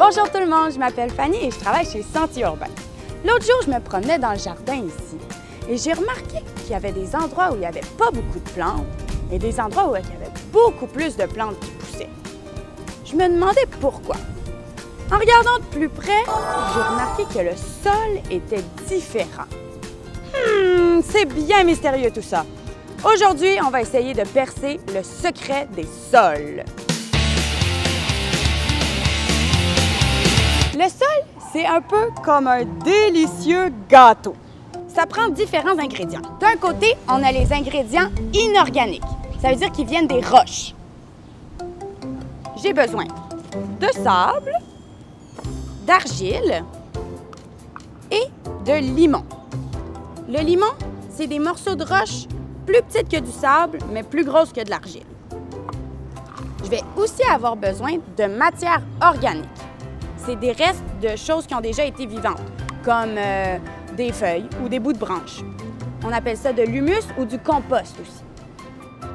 Bonjour tout le monde, je m'appelle Fanny et je travaille chez Sentier Urbain. L'autre jour, je me promenais dans le jardin ici et j'ai remarqué qu'il y avait des endroits où il n'y avait pas beaucoup de plantes et des endroits où il y avait beaucoup plus de plantes qui poussaient. Je me demandais pourquoi. En regardant de plus près, j'ai remarqué que le sol était différent. C'est bien mystérieux tout ça. Aujourd'hui, on va essayer de percer le secret des sols. Le sol, c'est un peu comme un délicieux gâteau. Ça prend différents ingrédients. D'un côté, on a les ingrédients inorganiques. Ça veut dire qu'ils viennent des roches. J'ai besoin de sable, d'argile et de limon. Le limon, c'est des morceaux de roche plus petites que du sable, mais plus grosses que de l'argile. Je vais aussi avoir besoin de matière organique. C'est des restes de choses qui ont déjà été vivantes, comme des feuilles ou des bouts de branches. On appelle ça de l'humus ou du compost aussi.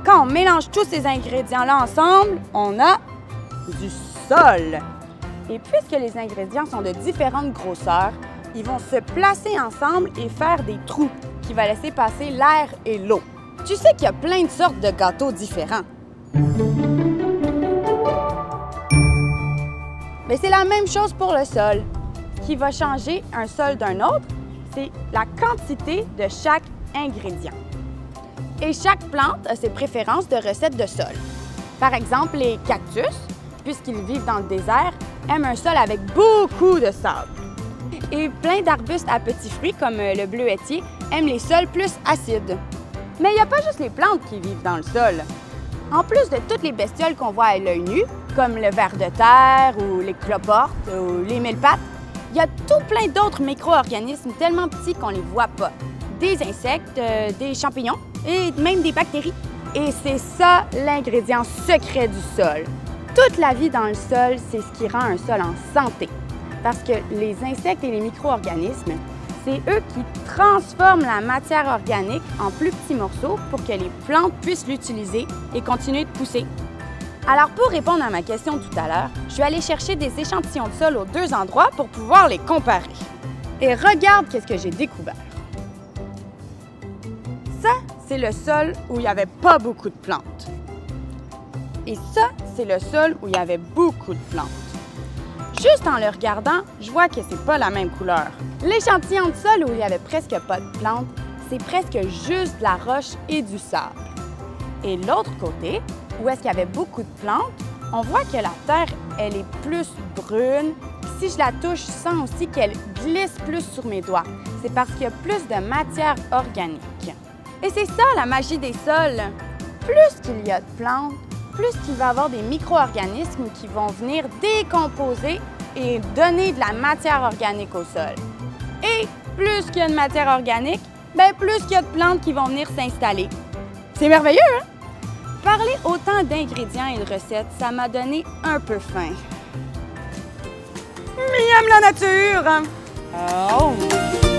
Quand on mélange tous ces ingrédients-là ensemble, on a du sol. Et puisque les ingrédients sont de différentes grosseurs, ils vont se placer ensemble et faire des trous qui vont laisser passer l'air et l'eau. Tu sais qu'il y a plein de sortes de gâteaux différents. Mais c'est la même chose pour le sol. Ce qui va changer un sol d'un autre, c'est la quantité de chaque ingrédient. Et chaque plante a ses préférences de recettes de sol. Par exemple, les cactus, puisqu'ils vivent dans le désert, aiment un sol avec beaucoup de sable. Et plein d'arbustes à petits fruits, comme le bleuetier, aiment les sols plus acides. Mais il n'y a pas juste les plantes qui vivent dans le sol. En plus de toutes les bestioles qu'on voit à l'œil nu, comme le ver de terre ou les cloportes ou les mille-pattes, il y a tout plein d'autres micro-organismes tellement petits qu'on ne les voit pas. Des insectes, des champignons et même des bactéries. Et c'est ça l'ingrédient secret du sol. Toute la vie dans le sol, c'est ce qui rend un sol en santé. Parce que les insectes et les micro-organismes, c'est eux qui transforment la matière organique en plus petits morceaux pour que les plantes puissent l'utiliser et continuer de pousser. Alors, pour répondre à ma question tout à l'heure, je vais aller chercher des échantillons de sol aux deux endroits pour pouvoir les comparer. Et regarde qu'est-ce que j'ai découvert. Ça, c'est le sol où il n'y avait pas beaucoup de plantes. Et ça, c'est le sol où il y avait beaucoup de plantes. Juste en le regardant, je vois que c'est pas la même couleur. L'échantillon de sol où il y avait presque pas de plantes, c'est presque juste de la roche et du sable. Et l'autre côté, où est-ce qu'il y avait beaucoup de plantes, on voit que la terre, elle est plus brune. Si je la touche, je sens aussi qu'elle glisse plus sur mes doigts. C'est parce qu'il y a plus de matière organique. Et c'est ça la magie des sols. Plus qu'il y a de plantes, plus qu'il va y avoir des micro-organismes qui vont venir décomposer et donner de la matière organique au sol. Et plus qu'il y a de matière organique, bien plus qu'il y a de plantes qui vont venir s'installer. C'est merveilleux, hein? Parler autant d'ingrédients et de recettes, ça m'a donné un peu faim. Miam la nature! Oh!